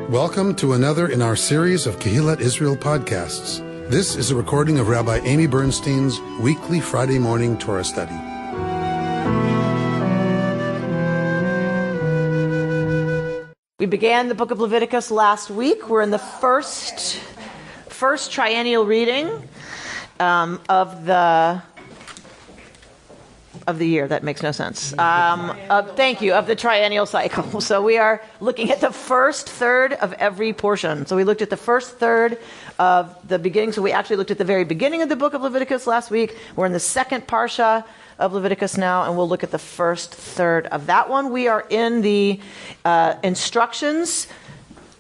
Welcome to another in our series of Kehillat Israel podcasts. This is a recording of Rabbi Amy Bernstein's weekly Friday morning Torah study. We began the book of Leviticus last week. We're in the first triennial reading of the year. That makes no sense. Of the triennial cycle. So we are looking at the first third of every portion. So we looked at the first third of the beginning. So we actually looked at the very beginning of the book of Leviticus last week. We're in the second parsha of Leviticus now, and we'll look at the first third of that one. We are in the instructions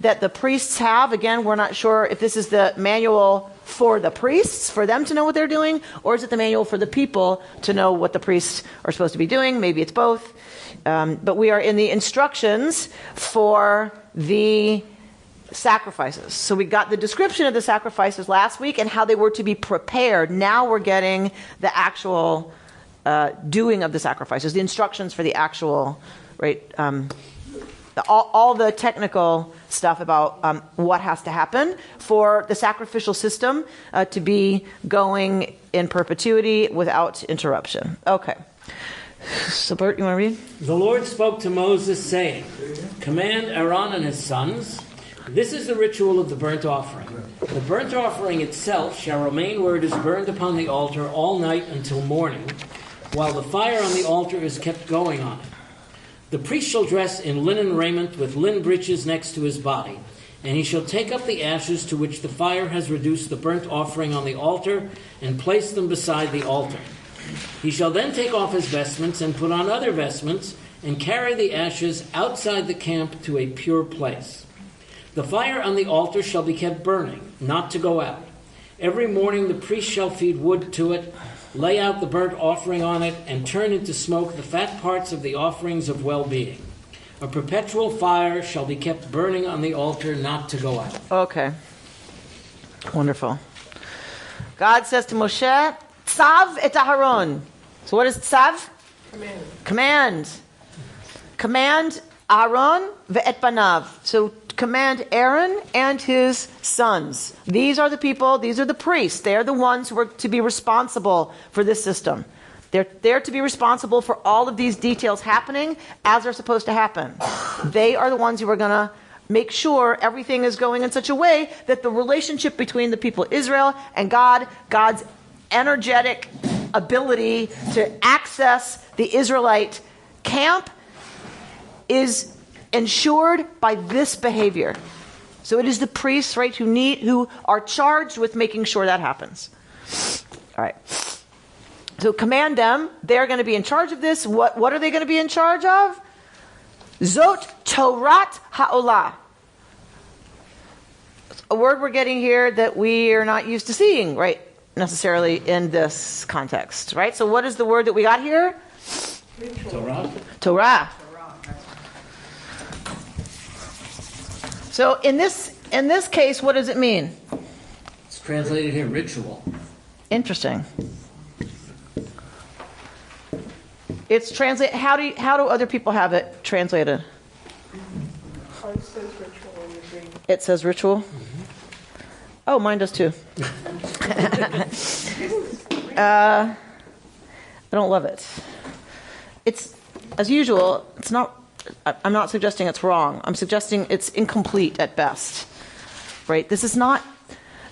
that the priests have. Again, we're not sure if this is the manual for the priests, for them to know what they're doing, or is it the manual for the people to know what the priests are supposed to be doing? Maybe it's both. But we are in the instructions for the sacrifices. So we got the description of the sacrifices last week and how they were to be prepared. Now we're getting the actual doing of the sacrifices, the instructions for the actual, right? All the technical stuff about what has to happen for the sacrificial system to be going in perpetuity without interruption. Okay. So Bert, you want to read? The Lord spoke to Moses, saying, "Command Aaron and his sons, this is the ritual of the burnt offering. The burnt offering itself shall remain where it is burned upon the altar all night until morning, while the fire on the altar is kept going on it. The priest shall dress in linen raiment with linen breeches next to his body, and he shall take up the ashes to which the fire has reduced the burnt offering on the altar and place them beside the altar. He shall then take off his vestments and put on other vestments and carry the ashes outside the camp to a pure place. The fire on the altar shall be kept burning, not to go out. Every morning the priest shall feed wood to it, lay out the burnt offering on it, and turn into smoke the fat parts of the offerings of well-being. A perpetual fire shall be kept burning on the altar, not to go out." Okay. Wonderful. God says to Moshe, Tzav et Aharon. So what is Tzav? Command. Command Aaron ve'et banav. So command Aaron and his sons. These are the people, these are the priests. They are the ones who are to be responsible for this system. They're to be responsible for all of these details happening as they're supposed to happen. They are the ones who are going to make sure everything is going in such a way that the relationship between the people of Israel and God's energetic ability to access the Israelite camp is ensured by this behavior. So it is the priests, right, who are charged with making sure that happens. All right. So command them. They're going to be in charge of this. What are they going to be in charge of? Zot Torat Ha'olah. A word we're getting here that we are not used to seeing, right, necessarily in this context, right? So what is the word that we got here? Torah. Torah. So in this case, what does it mean? It's translated here, ritual. Interesting. It's translate. How do other people have it translated? It says ritual in the green. It says ritual. Mm-hmm. Oh, mine does too. I don't love it. It's, as usual, it's not. I'm not suggesting it's wrong. I'm suggesting it's incomplete at best. Right? This is not.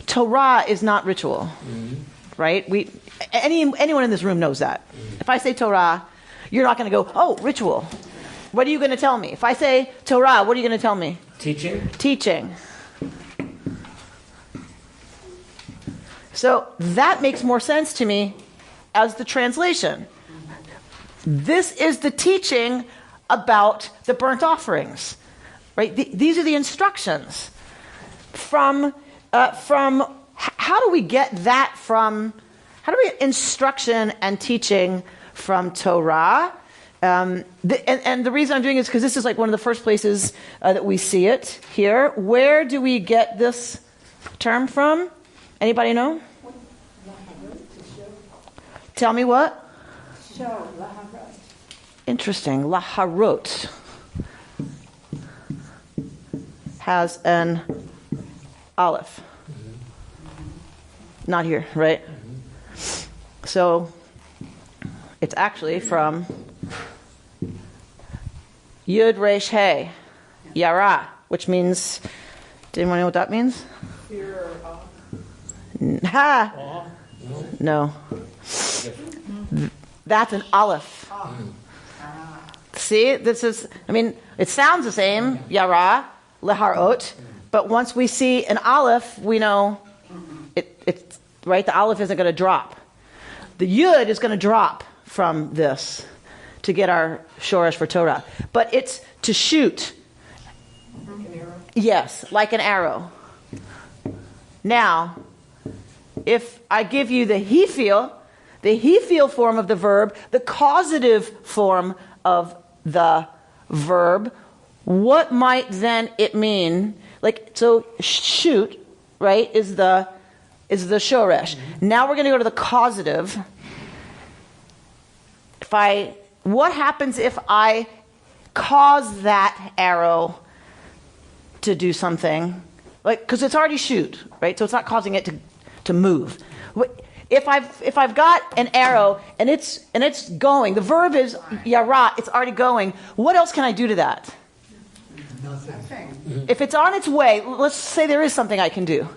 Torah is not ritual. Mm-hmm. Right? Anyone in this room knows that. Mm-hmm. If I say Torah, you're not going to go, "Oh, ritual." What are you going to tell me? If I say Torah, what are you going to tell me? Teaching. So that makes more sense to me as the translation. This is the teaching about the burnt offerings, right? These are the instructions from how do we get that from, how do we get instruction and teaching from Torah? And the reason I'm doing it is because this is like one of the first places that we see it here. Where do we get this term from? Anybody know? Tell me what? Interesting. Laharot. has an aleph. Not here, right? So it's actually from Yud Resh He, Yara, which means, does anyone know what that means? Fear Ha! No. That's an aleph. See, this is, it sounds the same, Yara, Leharot, but once we see an aleph, we know it's right, the aleph isn't going to drop. The yud is going to drop from this to get our shoresh for Torah. But it's to shoot. like an arrow. Yes, like an arrow. Now, if I give you the he-feel form of the verb, the causative form of the verb, what might then it mean? Like, so shoot, right, is the shoresh. Now we're going to go to the causative. What happens if I cause that arrow to do something? Like, because it's already shoot, right? So it's not causing it to move. If I've got an arrow and it's going, the verb is yara, it's already going. What else can I do to that? Nothing. If it's on its way, let's say there is something I can do.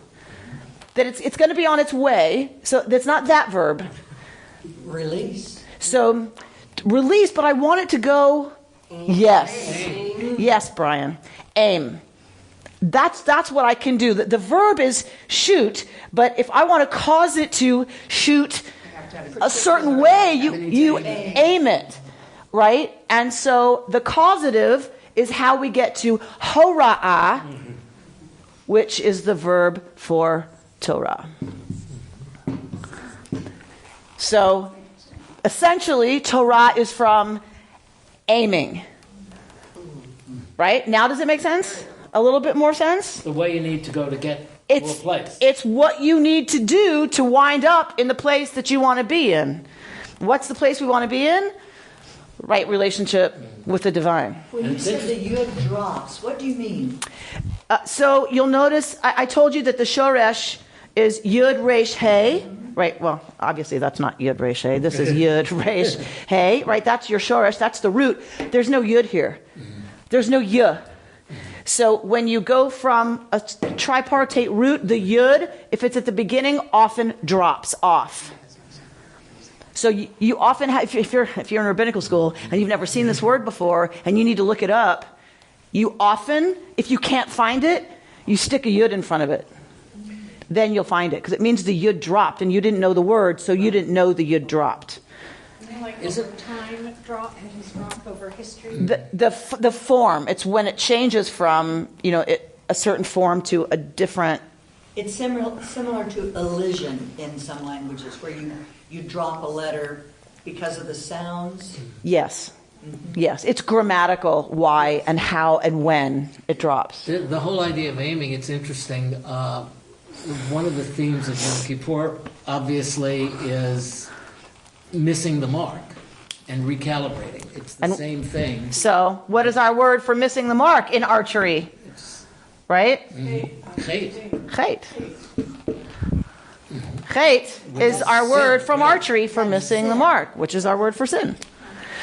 That it's going to be on its way, so that's not that verb. Release. So release, but I want it to go. Yes, yes, Brian. Aim. That's what I can do. The verb is shoot, but if I want to cause it to shoot a certain way, you aim it, right? And so the causative is how we get to hora'ah, which is the verb for Torah. So essentially, Torah is from aiming, right? Now does it make sense? A little bit more sense? The way you need to go to get to a place. It's what you need to do to wind up in the place that you want to be in. What's the place we want to be in? Right relationship with the divine. When you said the yud drops, what do you mean? So you'll notice, I told you that the shoresh is yud resh he. Right, well, obviously that's not yud resh he. This is yud resh he. Right, that's your shoresh. That's the root. There's no yud here. There's no yuh. So when you go from a tripartite root, the yud, if it's at the beginning, often drops off. So you often have, if you're in rabbinical school and you've never seen this word before and you need to look it up, you often, if you can't find it, you stick a yud in front of it. Then you'll find it because it means the yud dropped and you didn't know the word, so you didn't know the yud dropped. Is it time drop? Has dropped over history? The form. It's when it changes from a certain form to a different. It's similar to elision in some languages, where you drop a letter because of the sounds. Yes. Yes. It's grammatical why and how and when it drops. The whole idea of aiming, it's interesting. One of the themes of Yom Kippur, obviously, is missing the mark and recalibrating. It's the same thing. So, what is our word for missing the mark in archery? Right? Chait. Chait. Chait is our word from archery for missing the mark, which is our word for sin.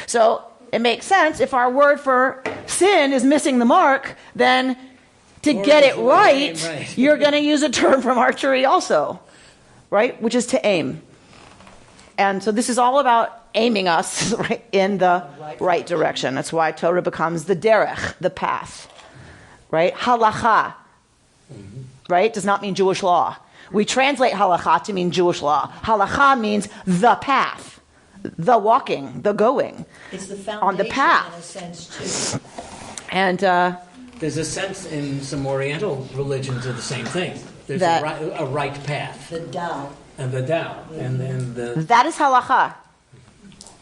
So, it makes sense if our word for sin is missing the mark, then to get it right, you're going to use a term from archery also, right? Which is to aim. And so this is all about aiming us right in the right direction. That's why Torah becomes the derech, the path, right? Halacha, right? Does not mean Jewish law. We translate halacha to mean Jewish law. Halacha means the path, the walking, the going. It's the foundation on the path. in a sense too. And there's a sense in some Oriental religions of the same thing. There's a right path. The Tao. And the Tao. And then that is halacha.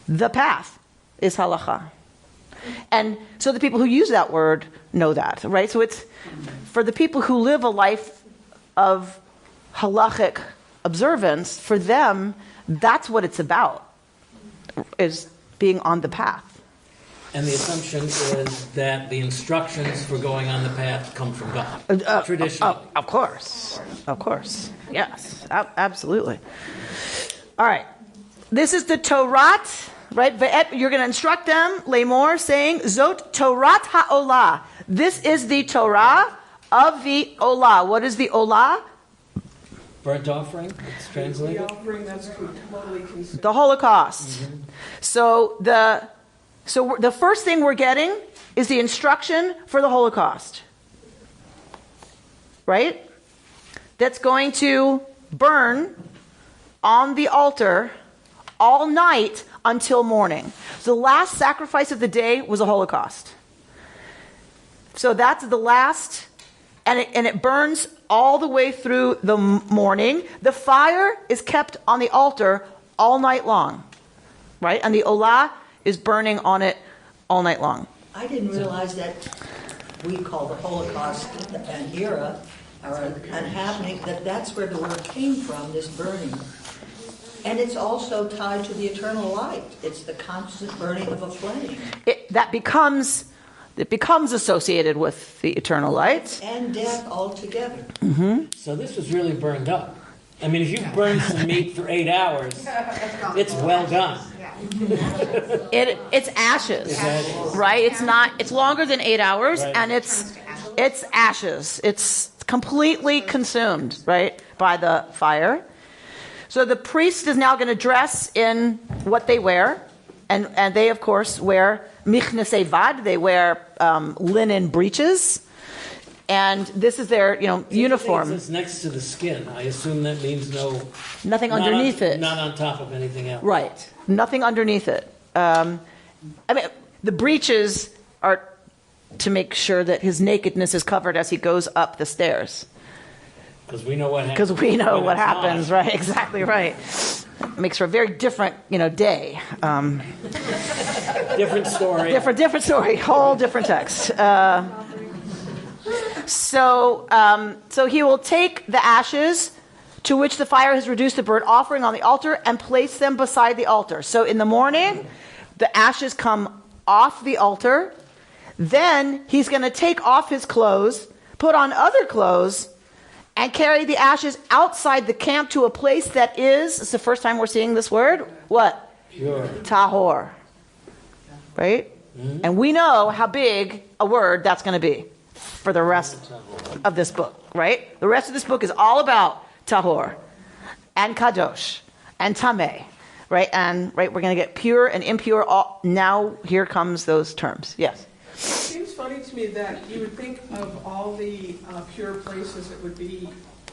The path is halacha. And so the people who use that word know that, right? So it's for the people who live a life of halachic observance, for them, that's what it's about, is being on the path. And the assumption is that the instructions for going on the path come from God, traditionally. Of course. Yes, absolutely. All right. This is the Torah, right? You're going to instruct them, Lamor, saying, Zot Torat HaOlah. This is the Torah of the Olah. What is the Olah? Burnt offering, it's translated. The offering that's totally consumed. The Holocaust. Mm-hmm. So the first thing we're getting is the instruction for the Holocaust. Right? That's going to burn on the altar all night until morning. So the last sacrifice of the day was a Holocaust. So that's the last, and it burns all the way through the morning. The fire is kept on the altar all night long, right? And the Olah is burning on it all night long. I didn't realize that we call the Holocaust an era, or an happening, that's where the word came from, this burning. And it's also tied to the eternal light. It's the constant burning of a flame. It becomes associated with the eternal light. And death altogether. Mm-hmm. So this was really burned up. I mean, if you burn some meat for 8 hours, it's well done. It's ashes, Exactly. right? It's longer than 8 hours, Right. and it's ashes. It's completely consumed, right, by the fire. So the priest is now going to dress in what they wear, and they, of course, wear michnesei vad. They wear linen breeches, and this is their uniform. It's next to the skin. I assume that means Nothing underneath it. Not on top of anything else. Right. Nothing underneath it. I mean, the breeches are to make sure that his nakedness is covered as he goes up the stairs. Because we know what happens. Because we know what happens, right? Exactly right. Makes for a very different, day. Different story. Different story. Whole different text. So he will take the ashes to which the fire has reduced the burnt offering on the altar and place them beside the altar. So in the morning, the ashes come off the altar. Then he's going to take off his clothes, put on other clothes, and carry the ashes outside the camp to a place that is, it's the first time we're seeing this word, what? Pure. Tahor. Right? Mm-hmm. And we know how big a word that's going to be for the rest of this book, right? The rest of this book is all about Tahor and Kadosh and Tameh, right? And we're going to get pure and impure. Now here comes those terms. Yes? It seems funny to me that you would think of all the pure places it would be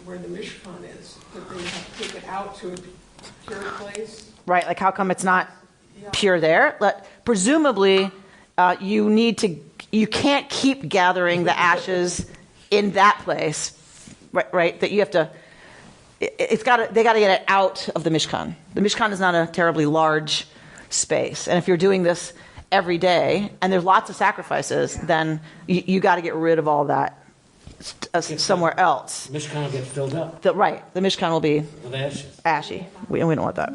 where the Mishkan is, that they have to take it out to a pure place. Right, like how come it's not pure there? Presumably, you can't keep gathering the ashes in that place, right? That you have to, they got to get it out of the Mishkan. The Mishkan is not a terribly large space. And if you're doing this every day, and there's lots of sacrifices, then you got to get rid of all that somewhere else. The Mishkan will get filled up. The Mishkan will be with ashes. Ashy. We don't want that.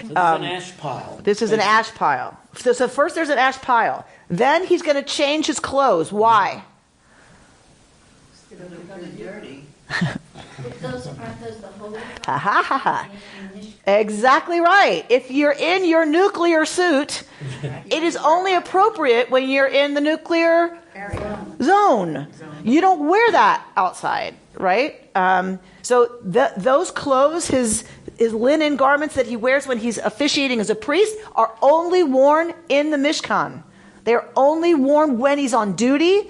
So this is an ash pile. This is an ash pile. So first there's an ash pile. Then he's going to change his clothes. Why? Dirty. Those the holy. Ha ha ha ha. Exactly right. If you're in your nuclear suit, it is only appropriate when you're in the nuclear zone. You don't wear that outside, right? So those clothes, his linen garments that he wears when he's officiating as a priest, are only worn in the Mishkan. They are only worn when he's on duty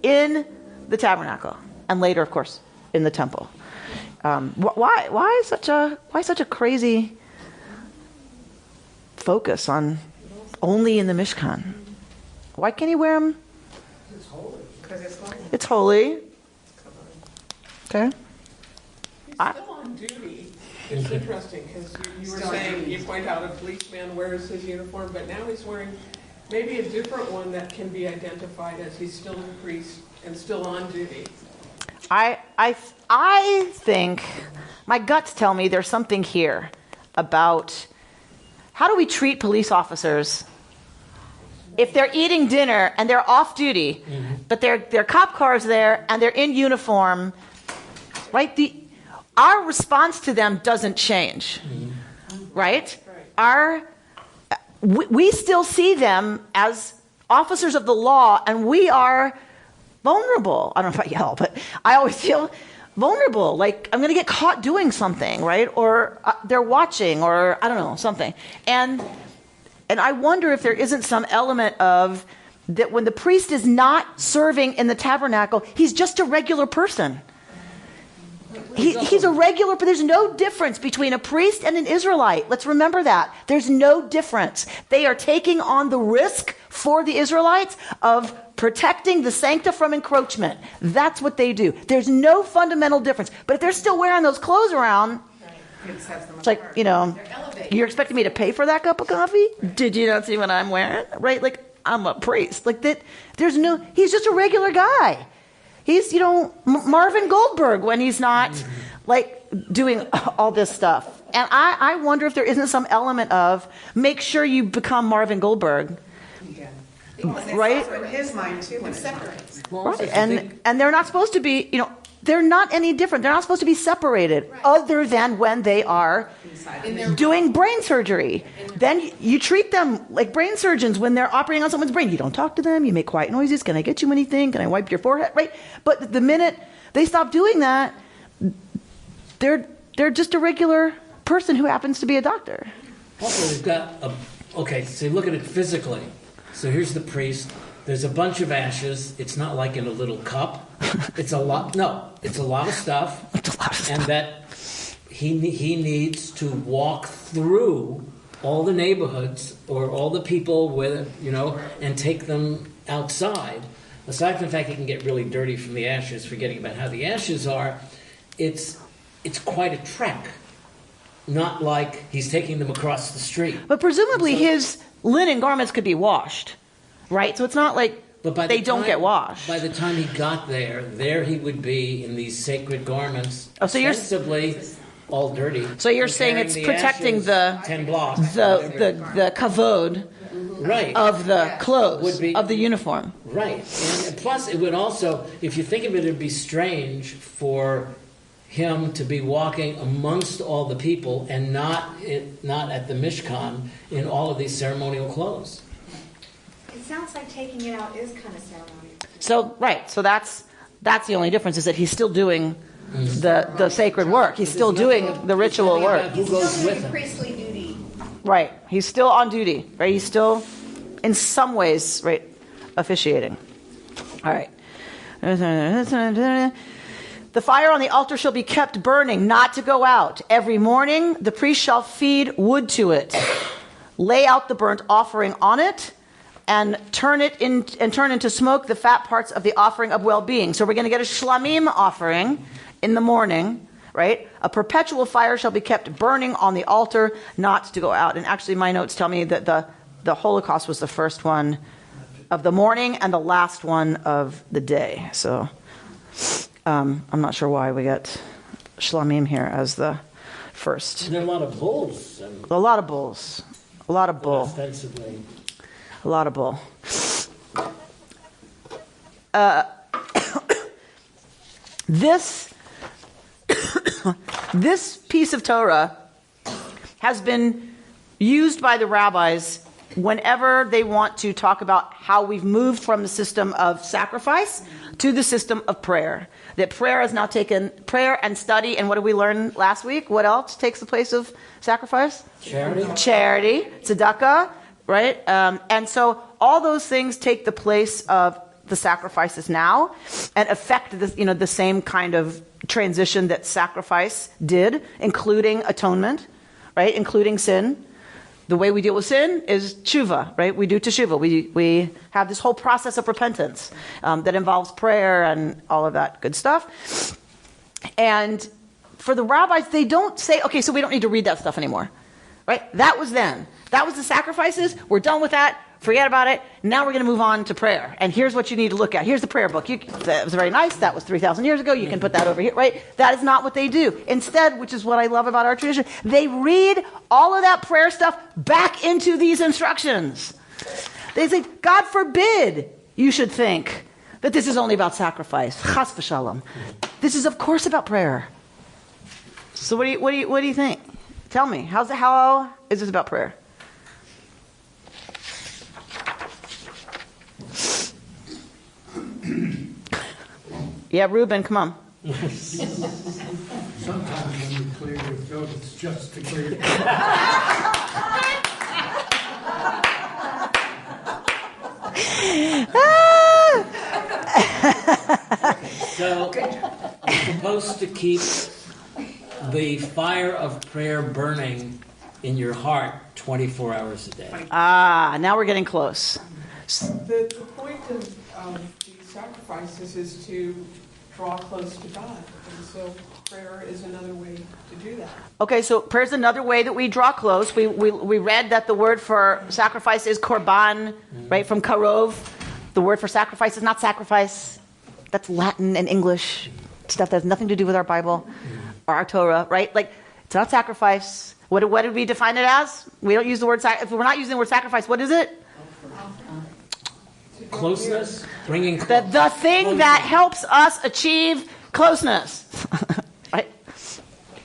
in the tabernacle, and later, of course, in the temple. Why such a crazy focus on only in the Mishkan? Why can't he wear them? It's holy. Because it's holy. It's holy. Okay. He's still on duty. It's interesting because you were saying, you point out a policeman wears his uniform, but now he's wearing maybe a different one that can be identified as he's still a priest and still on duty. I think my guts tell me there's something here about how do we treat police officers if they're eating dinner and they're off duty, but their cop car's there and they're in uniform, right? Our response to them doesn't change, right? We still see them as officers of the law, and we are vulnerable. I don't know if I yell, but I always feel vulnerable. Like I'm going to get caught doing something, right? Or they're watching, or I don't know, something. And I wonder if there isn't some element of that when the priest is not serving in the tabernacle, he's just a regular person. He's a regular, but there's no difference between a priest and an Israelite. Let's remember that. There's no difference. They are taking on the risk for the Israelites of protecting the sancta from encroachment. That's what they do. There's no fundamental difference. But if they're still wearing those clothes around, it's like, you're expecting me to pay for that cup of coffee? Did you not see what I'm wearing? Right? Like, I'm a priest. Like that. He's just a regular guy. He's, Marvin Goldberg when he's not, like, doing all this stuff. And I wonder if there isn't some element of make sure you become Marvin Goldberg. Yeah. Right? In his mind, too, when it separates. Right. And they're not supposed to be, they're not any different. They're not supposed to be separated other than when they are doing brain surgery. Then you treat them like brain surgeons when they're operating on someone's brain. You don't talk to them. You make quiet noises. Can I get you anything? Can I wipe your forehead? Right? But the minute they stop doing that, they're just a regular person who happens to be a doctor. Also, we've got so look at it physically. So here's the priest. There's a bunch of ashes. It's not like in a little cup. It's a lot. No, it's a lot of stuff. It's a lot of stuff. And that he needs to walk through all the neighborhoods or all the people with, and take them outside. Aside from the fact he can get really dirty from the ashes, forgetting about how the ashes are, it's quite a trek. Not like he's taking them across the street. But presumably his linen garments could be washed, right? So it's not like they don't get washed. By the time he got there he would be in these sacred garments, ostensibly all dirty. So you're saying it's protecting the 10 blocks, the kavod of the clothes, of the uniform. Right. And plus it would also, if you think of it, it'd be strange for him to be walking amongst all the people and not at the Mishkan in all of these ceremonial clothes. It sounds like taking it out is kind of ceremonial. So that's the only difference, is that he's still doing the sacred work. He's still doing the ritual work. Who goes with him? Priestly duty. Right. He's still on duty. Right. He's still, in some ways, right, officiating. All right. The fire on the altar shall be kept burning, not to go out. Every morning the priest shall feed wood to it, lay out the burnt offering on it, and turn into smoke the fat parts of the offering of well-being. So we're going to get a shlamim offering in the morning, right? A perpetual fire shall be kept burning on the altar, not to go out. And actually my notes tell me that the Holocaust was the first one of the morning and the last one of the day. So I'm not sure why we get shlamim here as the first. And there are a lot of bulls. A lot of bulls. A lot of bull. Ostensibly. A lot of bull. This piece of Torah has been used by the rabbis whenever they want to talk about how we've moved from the system of sacrifice to the system of prayer. That prayer has now taken prayer and study, and what did we learn last week? What else takes the place of sacrifice? Charity, tzedakah, right? And so all those things take the place of the sacrifices now and affect the same kind of transition that sacrifice did, including atonement, right? Including sin. The way we deal with sin is tshuva, right? We do teshuvah. We have this whole process of repentance that involves prayer and all of that good stuff. And for the rabbis, they don't say, okay, so we don't need to read that stuff anymore, right? That was then. That was the sacrifices. We're done with that. Forget about it. Now we're going to move on to prayer. And here's what you need to look at. Here's the prayer book. That was very nice. That was 3,000 years ago. You can put that over here, right? That is not what they do. Instead, which is what I love about our tradition, they read all of that prayer stuff back into these instructions. They say, God forbid you should think that this is only about sacrifice. Chas v'shalom. This is, of course, about prayer. So what do you think? Tell me, how is this about prayer? Yeah, Reuben, come on. Sometimes when you clear your throat, it's just to clear your So, you're supposed to keep the fire of prayer burning in your heart 24 hours a day. Now we're getting close. The point of these sacrifices is to draw close to God. And so prayer is another way to do that. Okay, so prayer is another way that we draw close. We read that the word for sacrifice is korban, right, from karov. The word for sacrifice is not sacrifice. That's Latin and English stuff that has nothing to do with our Bible or our Torah, right? Like, it's not sacrifice. What did we define it as? We don't use the word if we're not using the word sacrifice, what is it? Closeness, bringing close. The thing that helps us achieve closeness, right?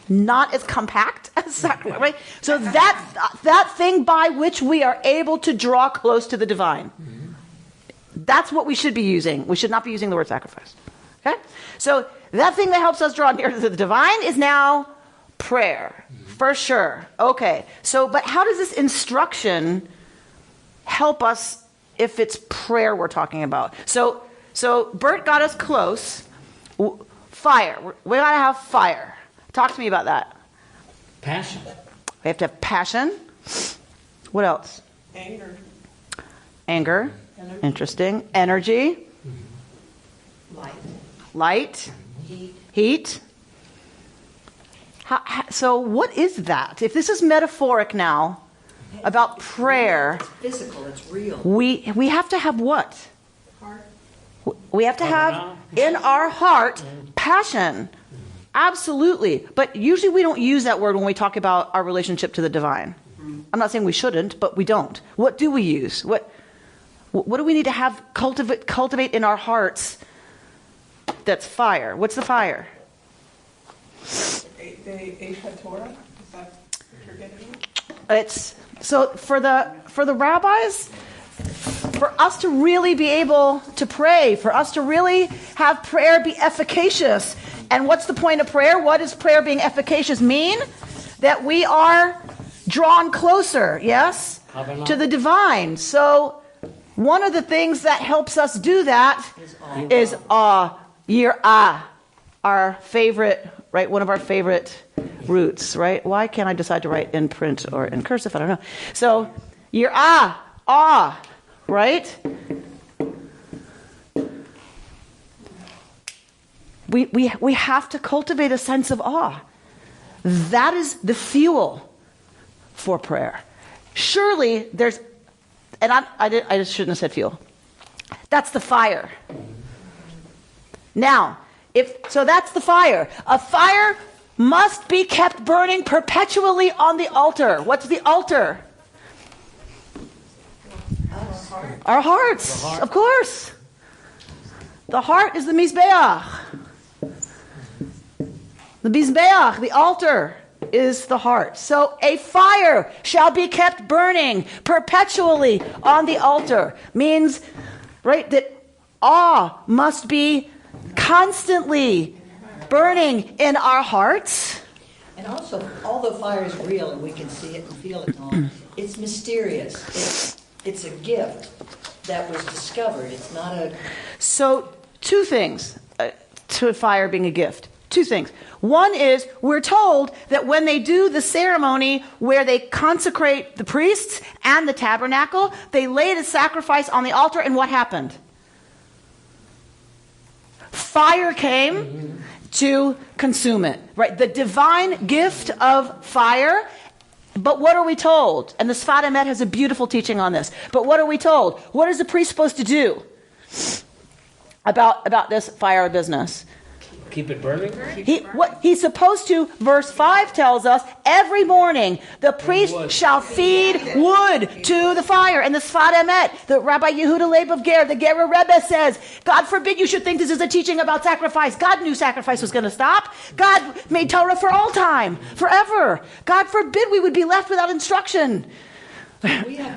Not as compact as sacrifice, right? So that thing by which we are able to draw close to the divine. That's what we should be using. We should not be using the word sacrifice. Okay? So that thing that helps us draw near to the divine is now prayer, for sure. Okay. So, but how does this instruction help us if it's prayer we're talking about? So Bert got us close. Fire. We gotta have fire. Talk to me about that. Passion. We have to have passion. What else? Anger. Energy. Interesting. Energy. Light. Heat. So what is that? If this is metaphoric now about prayer, It's physical, it's real. we have to have what? Heart. We have to have in our heart passion. Absolutely. But usually we don't use that word when we talk about our relationship to the divine. I'm not saying we shouldn't, but we don't. What do we use? What do we need to have cultivate in our hearts that's fire? What's the fire? The Eish Torah? Is that what you're getting at? It's so for the rabbis, for us to really be able to pray, for us to really have prayer be efficacious. And what's the point of prayer? What does prayer being efficacious mean? That we are drawn closer, yes, to the divine. So one of the things that helps us do that is yirah, our favorite, right? One of our favorite roots, right? Why can't I decide to write in print or in cursive? I don't know. So yirah, awe, right? We have to cultivate a sense of awe. That is the fuel for prayer. Surely there's, and I just shouldn't have said fuel. That's the fire. Now, so that's the fire. A fire must be kept burning perpetually on the altar. What's the altar? Our hearts, of course. The heart is the mizbeach. The mizbeach, the altar, is the heart. So a fire shall be kept burning perpetually on the altar. Means, right, that awe must be constantly burning in our hearts. And also, although fire is real and we can see it and feel it and all, it's mysterious. It's a gift that was discovered. It's not a... So, two things to fire being a gift. Two things. One is, we're told that when they do the ceremony where they consecrate the priests and the tabernacle, they laid a sacrifice on the altar, and what happened? Fire came to consume it, right? The divine gift of fire. But what are we told? And the Sfat Emet has a beautiful teaching on this. But what are we told? What is the priest supposed to do about this fire business? Keep it burning? What he's supposed to, verse 5 tells us, every morning the priest shall feed wood to the fire. And the Sfat Emet, the Rabbi Yehuda Leib of Ger, the Gerer Rebbe says, God forbid you should think this is a teaching about sacrifice. God knew sacrifice was going to stop. God made Torah for all time, forever. God forbid we would be left without instruction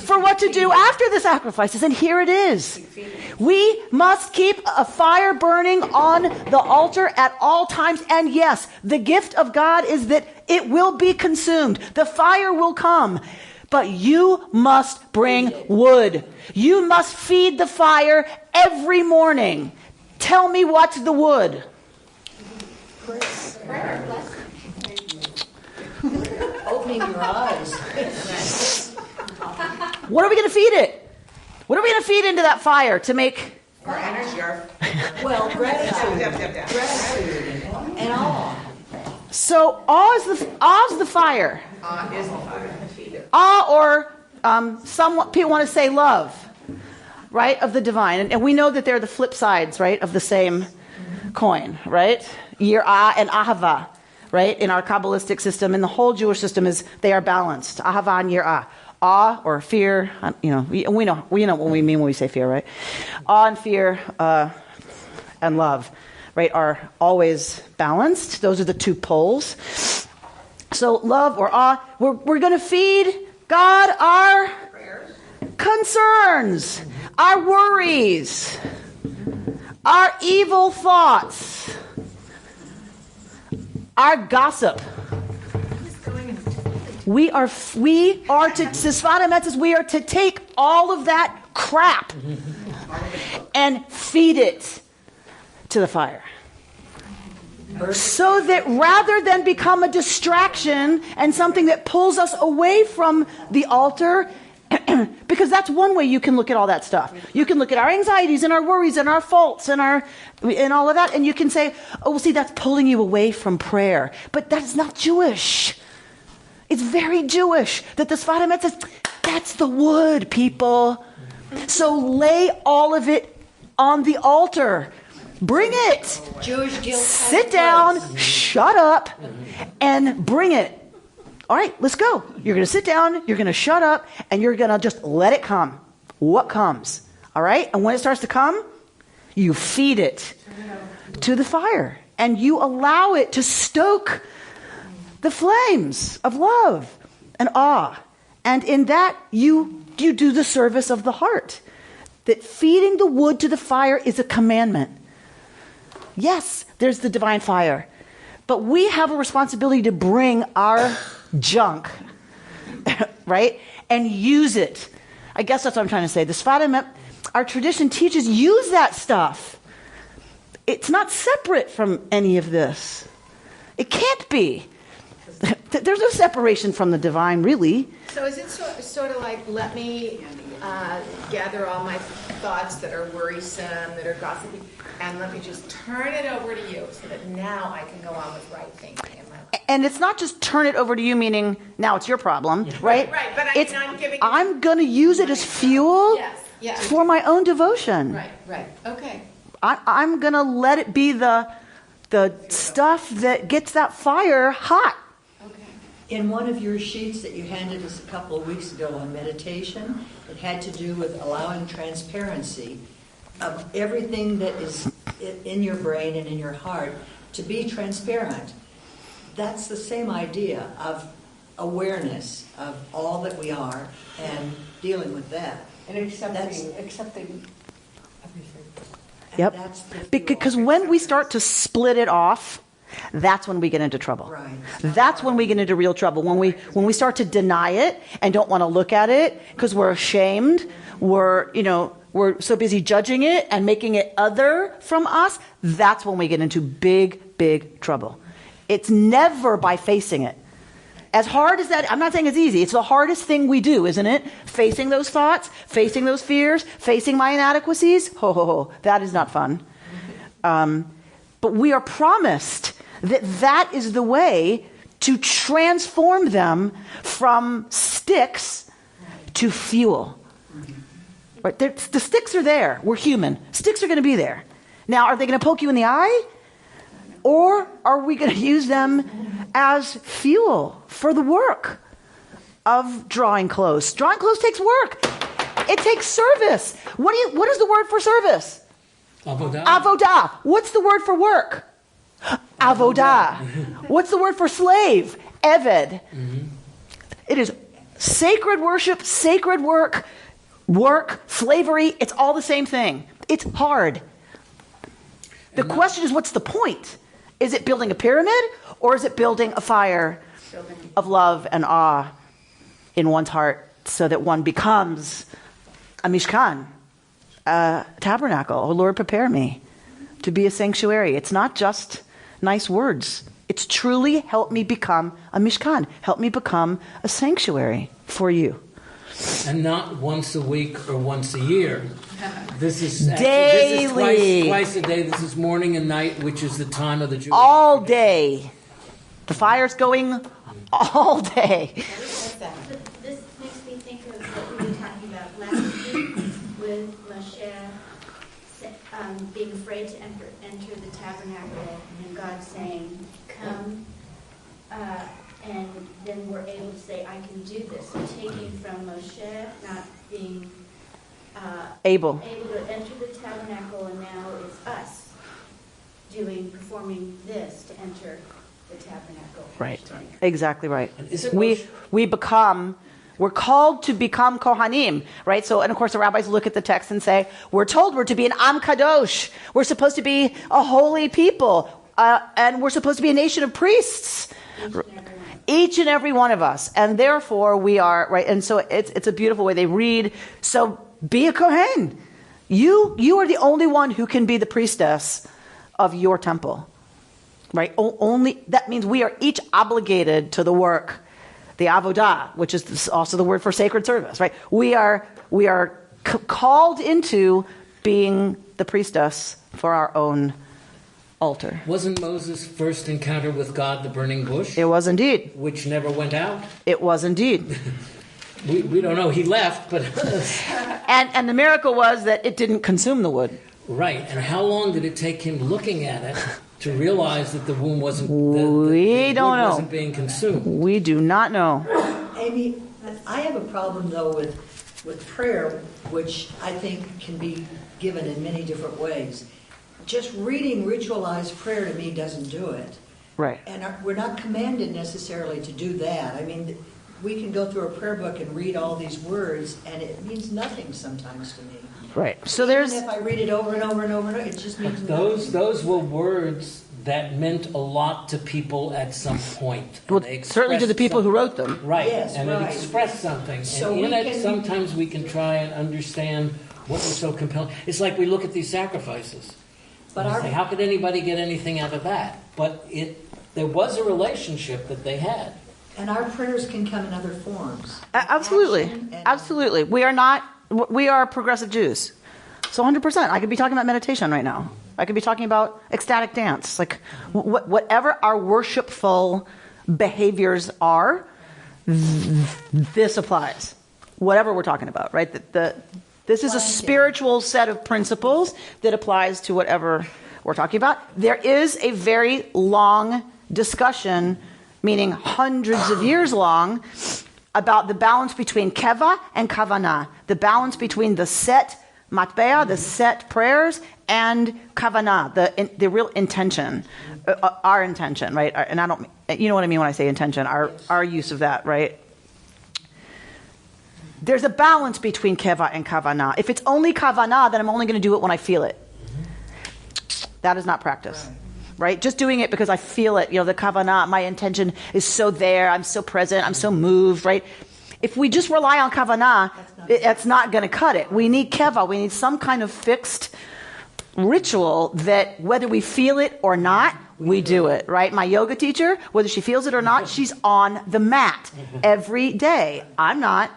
for what to do after the sacrifices. And here it is. We must keep a fire burning on the altar at all times. And yes, the gift of God is that it will be consumed. The fire will come. But you must bring wood. You must feed the fire every morning. Tell me what's the wood. Opening your eyes. What are we going to feed it? What are we going to feed into that fire to make? Our energy, our Well, gratitude. Gratitude and awe. So awe is the fire. is the fire. Feed it. Awe, or some people want to say love, right, of the divine. And we know that they're the flip sides, right, of the same coin, right? Yirah and ahava, right? In our Kabbalistic system, in the whole Jewish system, they are balanced. Ahava and yirah. Awe or fear, we know what we mean when we say fear, right? Awe and fear and love, right, are always balanced. Those are the two poles. So love or awe, we're going to feed God our concerns, our worries, our evil thoughts, our gossip. We are to Sfat Emet says we are to take all of that crap and feed it to the fire. So that rather than become a distraction and something that pulls us away from the altar, because that's one way you can look at all that stuff. You can look at our anxieties and our worries and our faults and all of that, and you can say, oh, well, see, that's pulling you away from prayer. But that's not Jewish. It's very Jewish that the Sfat Emet says, that's the wood, people. So lay all of it on the altar. Bring it. Jewish guilt. Sit down, shut up, and bring it. All right, let's go. You're going to sit down, you're going to shut up, and you're going to just let it come. What comes? All right? And when it starts to come, you feed it to the fire. And you allow it to stoke the flames of love and awe. And in that, you do the service of the heart. That feeding the wood to the fire is a commandment. Yes, there's the divine fire. But we have a responsibility to bring our junk, right? And use it. I guess that's what I'm trying to say. The Sfat Emet, our tradition teaches, use that stuff. It's not separate from any of this. It can't be. There's no separation from the divine, really. So is it sort of like, let me gather all my thoughts that are worrisome, that are gossipy, and let me just turn it over to you so that now I can go on with right thinking in my life. And it's not just turn it over to you, meaning now it's your problem, right? Right, but it's, I'm giving it... I'm going to use it as fuel for my own devotion. Right, okay. I'm going to let it be the stuff that gets that fire hot. In one of your sheets that you handed us a couple of weeks ago on meditation, it had to do with allowing transparency of everything that is in your brain and in your heart to be transparent. That's the same idea of awareness of all that we are and dealing with that. And accepting everything. Yep. Because when we start to split it off, that's when we get into trouble. Right. That's when we get into real trouble. When we start to deny it and don't want to look at it because we're ashamed, we're so busy judging it and making it other from us, that's when we get into big, big trouble. It's never by facing it. As hard as that, I'm not saying it's easy. It's the hardest thing we do, isn't it? Facing those thoughts, facing those fears, facing my inadequacies. That is not fun. But we are promised that is the way to transform them from sticks to fuel. Right? The sticks are there. We're human. Sticks are going to be there. Now, are they going to poke you in the eye? Or are we going to use them as fuel for the work of drawing close? Drawing close takes work. It takes service. What is the word for service? Avodah. Avodah. What's the word for work? Avodah. What's the word for slave? Eved. It is sacred worship, sacred work, slavery. It's all the same thing. It's hard. The question is, what's the point? Is it building a pyramid, or is it building a fire of love and awe in one's heart so that one becomes a mishkan, a tabernacle? Oh, Lord, prepare me to be a sanctuary. It's not just nice words. It's truly help me become a mishkan. Help me become a sanctuary for you. And not once a week or once a year. This is daily. This is twice a day. This is morning and night, which is the time of the Jewish. All day. The fire's going all day. This makes me think of what we were talking about last week with Moshe being afraid to enter the tabernacle, and God saying, "Come," and then we're able to say, "I can do this." So taking from Moshe not being able to enter the tabernacle, and now it's us performing this to enter the tabernacle. Right. Exactly right. Is it We're called to become Kohanim, right? So, and of course, the rabbis look at the text and say, we're told we're to be an Am Kadosh. We're supposed to be a holy people, and we're supposed to be a nation of priests. Each and every one of us. And therefore, we are, right? And so it's a beautiful way they read. So, be a Kohen. You are the only one who can be the priestess of your temple, right? Only that means we are each obligated to the work, the avodah, which is also the word for sacred service, right? We are called into being the priestess for our own altar. Wasn't Moses' first encounter with God the burning bush? It was indeed. Which never went out? It was indeed. We don't know. He left, but... and the miracle was that it didn't consume the wood. Right. And how long did it take him looking at it to realize that the womb wasn't... We don't know. Wasn't being consumed? We do not know. Amy, I have a problem, though, with prayer, which I think can be given in many different ways. Just reading ritualized prayer to me doesn't do it. Right. And we're not commanded necessarily to do that. I mean, we can go through a prayer book and read all these words, and it means nothing sometimes to me. Right. So there's... Even if I read it over and over and over and over, it just means nothing. Those were words that meant a lot to people at some point. Well, certainly to the people who wrote them. Right. Yes, and right. it expressed something. So and in we it, can- sometimes we can try and understand what was so compelling. It's like we look at these sacrifices. But And our- we say, how could anybody get anything out of that? But there was a relationship that they had. And our prayers can come in other forms. Absolutely. Action and- Absolutely. We are progressive Jews. So 100%. I could be talking about meditation right now. I could be talking about ecstatic dance. Like whatever our worshipful behaviors are, this applies. Whatever we're talking about, right? This is a spiritual set of principles that applies to whatever we're talking about. There is a very long discussion, meaning hundreds of years long, about the balance between keva and kavanah, the balance between the set matbea, the set prayers, and kavanah, the real intention, our intention, right? And I don't, you know what I mean when I say intention, our use of that, right? There's a balance between keva and kavanah. If it's only kavanah, then I'm only going to do it when I feel it. That is not practice. Right? Just doing it because I feel it. The kavanah, my intention is so there. I'm so present. I'm so moved. Right? If we just rely on kavanah, that's not going to cut it. We need keva. We need some kind of fixed ritual that whether we feel it or not, we do it. Right? My yoga teacher, whether she feels it or not, she's on the mat every day. I'm not.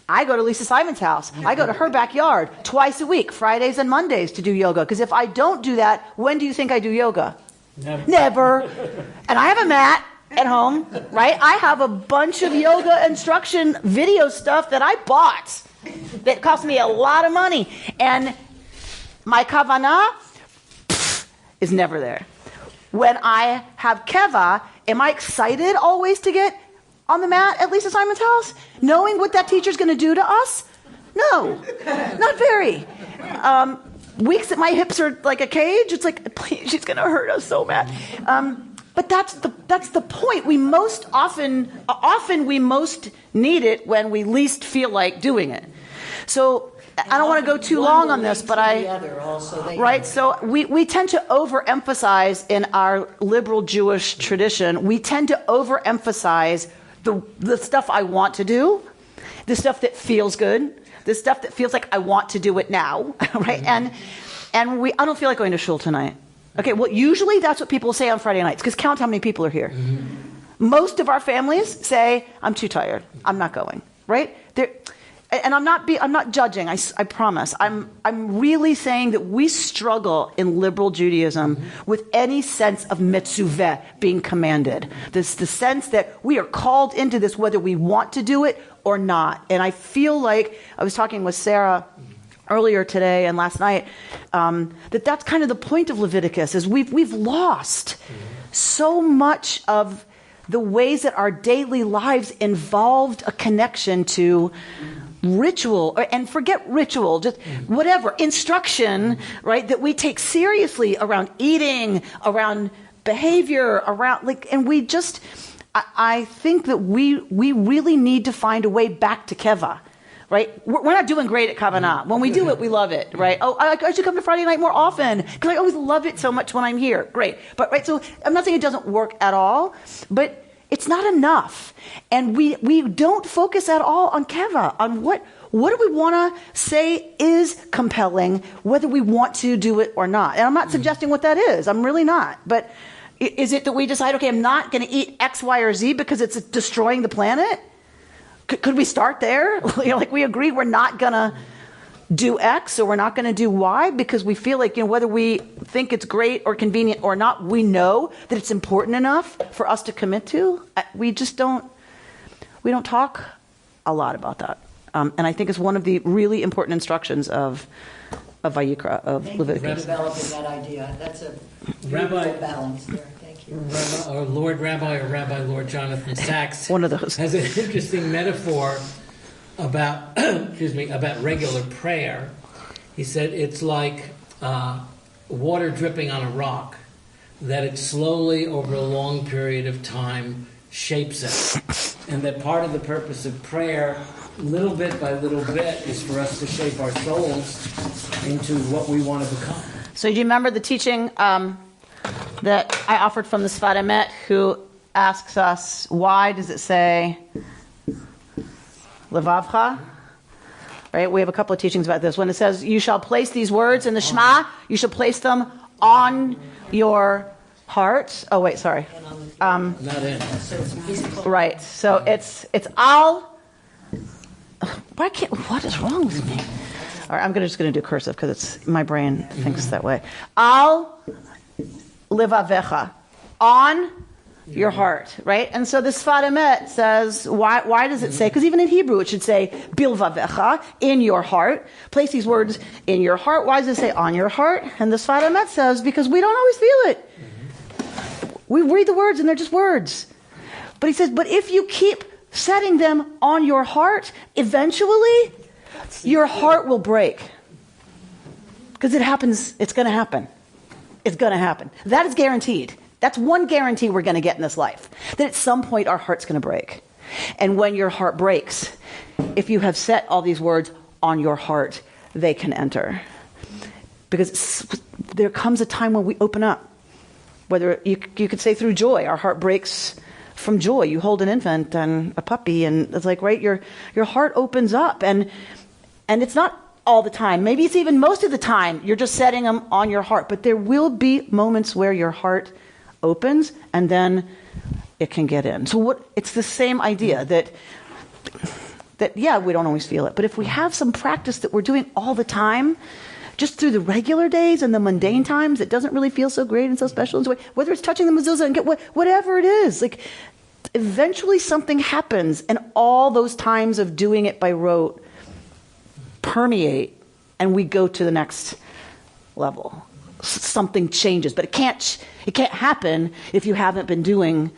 I go to Lisa Simon's house. I go to her backyard twice a week, Fridays and Mondays, to do yoga. Because if I don't do that, when do you think I do yoga? Never. And I have a mat at home, right? I have a bunch of yoga instruction video stuff that I bought that cost me a lot of money. And my kavanah is never there. When I have keva, am I excited always to get on the mat at Lisa Simon's house, knowing what that teacher's going to do to us? No, not very. Weeks that my hips are like a cage, it's like, please, she's going to hurt us so bad. But that's the point. We most often we most need it when we least feel like doing it. So I don't want to go too long on this, but right? So we tend to overemphasize in our liberal Jewish tradition, we tend to overemphasize the stuff I want to do, the stuff that feels good, the stuff that feels like I want to do it now, right? And I don't feel like going to shul tonight. Okay, well, usually that's what people say on Friday nights, because count how many people are here. Mm-hmm. Most of our families say, I'm too tired, I'm not going, right? And I'm not judging, I promise. I'm really saying that we struggle in liberal Judaism with any sense of mitzvah being commanded. The sense that we are called into this whether we want to do it or not. And I feel like, I was talking with Sarah earlier today and last night, that's kind of the point of Leviticus, is we've lost so much of the ways that our daily lives involved a connection to ritual, and forget ritual, just whatever, instruction, right, that we take seriously around eating, around behavior, around, and we just, I think that we really need to find a way back to keva, right? We're not doing great at kavanah. When we do it, we love it, right? Oh, I should come to Friday night more often, because I always love it so much when I'm here. Great. But, right, so I'm not saying it doesn't work at all, but it's not enough. And we don't focus at all on keva, on what do we want to say is compelling, whether we want to do it or not. And I'm not suggesting what that is. I'm really not. But is it that we decide, okay, I'm not going to eat X, Y, or Z because it's destroying the planet? Could we start there? Like we agree we're not going to do X or we're not going to do Y because we feel like, whether we think it's great or convenient or not, we know that it's important enough for us to commit to. We don't talk a lot about that. And I think it's one of the really important instructions of Vayikra, of Leviticus. Thank you for developing that idea. That's a beautiful balance there. Thank you. Our Lord Rabbi or Rabbi Lord Jonathan Sachs one of those has an interesting metaphor about about regular prayer. He said it's like water dripping on a rock, that it slowly over a long period of time shapes it, and that part of the purpose of prayer, little bit by little bit, is for us to shape our souls into what we want to become. So do you remember the teaching that I offered from the Tzad I, who asks us, why does it say Levavcha? Right? We have a couple of teachings about this. When it says, you shall place these words in the Shema, you shall place them on your heart. Oh, wait, sorry. Not in. Right. So it's al. What is wrong with me? All right, I'm just going to do cursive because it's my brain thinks that way. Al livavecha, on your heart, right? And so the Tzad I says, why does it say? Because even in Hebrew it should say bilvavecha, in your heart. Place these words in your heart. Why does it say on your heart? And the Tzad I says, because we don't always feel it. We read the words and they're just words. But he says, but if you keep setting them on your heart, eventually your heart will break. Because it happens, it's going to happen. It's going to happen. That is guaranteed. That's one guarantee we're going to get in this life. That at some point our heart's going to break. And when your heart breaks, if you have set all these words on your heart, they can enter. Because there comes a time when we open up. Whether you could say through joy, our heart breaks from joy. You hold an infant and a puppy, and it's like, right, your heart opens up, and it's not all the time. Maybe it's even most of the time you're just setting them on your heart. But there will be moments where your heart opens, and then it can get in. So it's the same idea that yeah, we don't always feel it, but if we have some practice that we're doing all the time, just through the regular days and the mundane times, it doesn't really feel so great and so special. And so whether it's touching the mezuzah and get whatever it is, like eventually something happens, and all those times of doing it by rote permeate, and we go to the next level. something changes. But it can't happen if you haven't been doing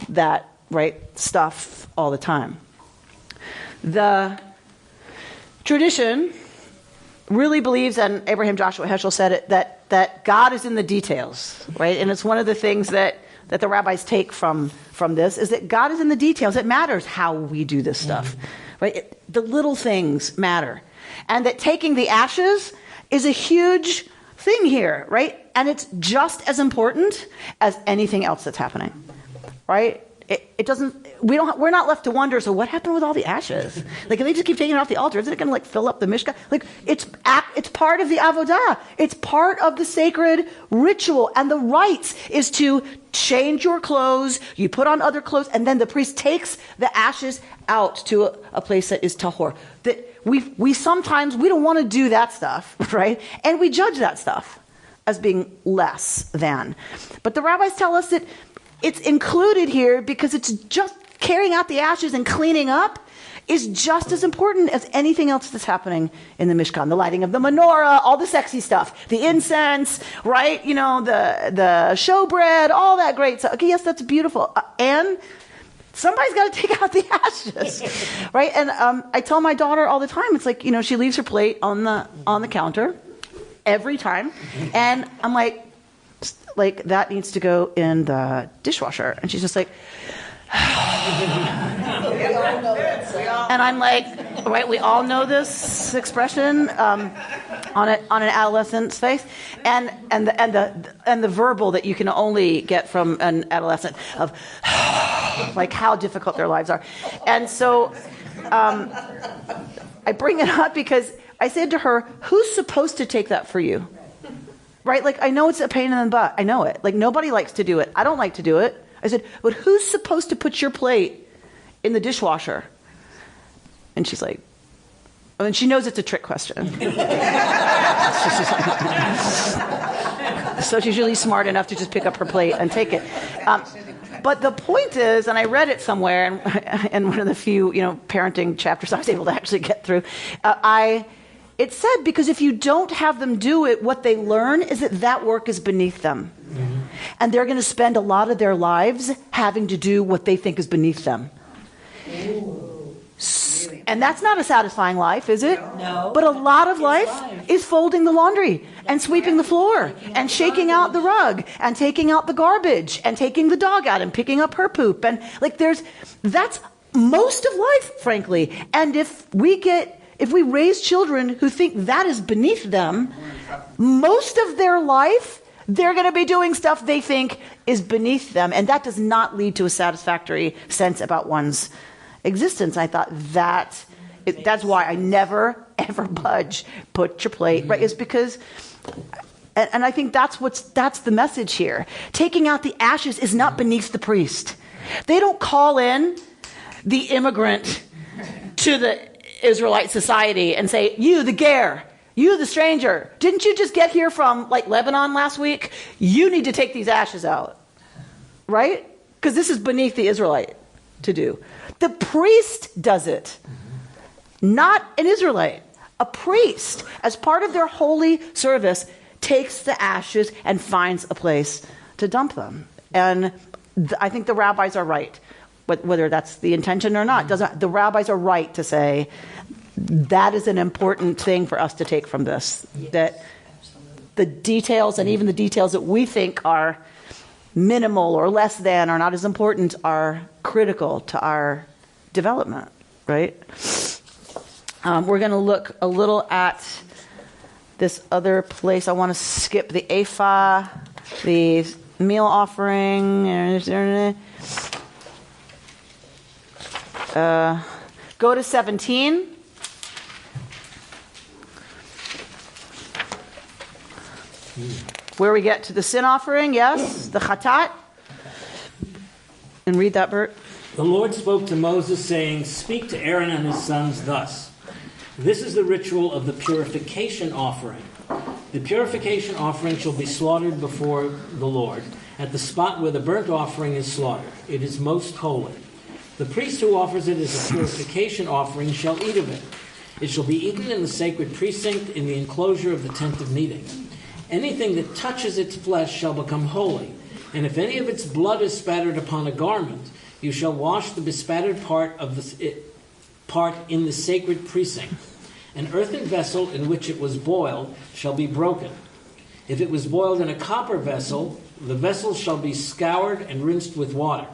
that right stuff all the time. The tradition really believes, and Abraham Joshua Heschel said it, that God is in the details, right? And it's one of the things that the rabbis take from this, is that God is in the details. It matters how we do this stuff, right? The little things matter. And that taking the ashes is a huge thing here, right? And it's just as important as anything else that's happening, right? It doesn't. We're not left to wonder. So what happened with all the ashes? Like, if they just keep taking it off the altar, isn't it going to fill up the mishkan? Like, it's part of the avodah. It's part of the sacred ritual, and the rites is to change your clothes. You put on other clothes, and then the priest takes the ashes out to a place that is tahor. That we sometimes don't want to do that stuff, right? And we judge that stuff as being less than. But the rabbis tell us that it's included here because it's just carrying out the ashes and cleaning up is just as important as anything else that's happening in the Mishkan. The lighting of the menorah, all the sexy stuff, the incense, right? The showbread, all that great stuff. Okay, yes, that's beautiful. And somebody's got to take out the ashes, right? And I tell my daughter all the time, it's like, she leaves her plate on the counter every time. And I'm like, that needs to go in the dishwasher. And she's just like, and I'm like, right, we all know this expression on an adolescent's face, and the verbal that you can only get from an adolescent of like how difficult their lives are. And so I bring it up because I said to her, who's supposed to take that for you? Right? Like, I know it's a pain in the butt. I know it. Like, nobody likes to do it. I don't like to do it. I said, but who's supposed to put your plate in the dishwasher? And she's like, and she knows it's a trick question. So she's really smart enough to just pick up her plate and take it. But the point is, and I read it somewhere, and one of the few, parenting chapters I was able to actually get through, it said, because if you don't have them do it, what they learn is that work is beneath them. Mm-hmm. And they're going to spend a lot of their lives having to do what they think is beneath them. Ooh. And that's not a satisfying life, is it? No. But a lot of life is folding the laundry and sweeping the floor and shaking out the rug and taking out the garbage and taking the dog out and picking up her poop. And that's most of life, frankly. And if we raise children who think that is beneath them, most of their life, they're going to be doing stuff they think is beneath them. And that does not lead to a satisfactory sense about one's existence. I thought that's why I never, ever budge. Put your plate, right? Is because, and I think that's the message here. Taking out the ashes is not beneath the priest. They don't call in the immigrant to the Israelite society and say, you, the ger, you, the stranger, didn't you just get here from Lebanon last week? You need to take these ashes out, right? Because this is beneath the Israelite to do. The priest does it, not an Israelite. A priest, as part of their holy service, takes the ashes and finds a place to dump them. And I think the rabbis are right. Whether that's the intention or not, the rabbis are right to say that is an important thing for us to take from this. Yes, that the details, and even the details that we think are minimal or less than or not as important, are critical to our development, right? We're going to look a little at this other place. I want to skip the ephah, the meal offering. Go to 17. Where we get to the sin offering, yes, the chatat. And read that, Bert. The Lord spoke to Moses, saying, "Speak to Aaron and his sons thus. This is the ritual of the purification offering. The purification offering shall be slaughtered before the Lord at the spot where the burnt offering is slaughtered. It is most holy. The priest who offers it as a purification offering shall eat of it. It shall be eaten in the sacred precinct in the enclosure of the tent of meeting. Anything that touches its flesh shall become holy. And if any of its blood is spattered upon a garment, you shall wash the bespattered part in the sacred precinct. An earthen vessel in which it was boiled shall be broken. If it was boiled in a copper vessel, the vessel shall be scoured and rinsed with water.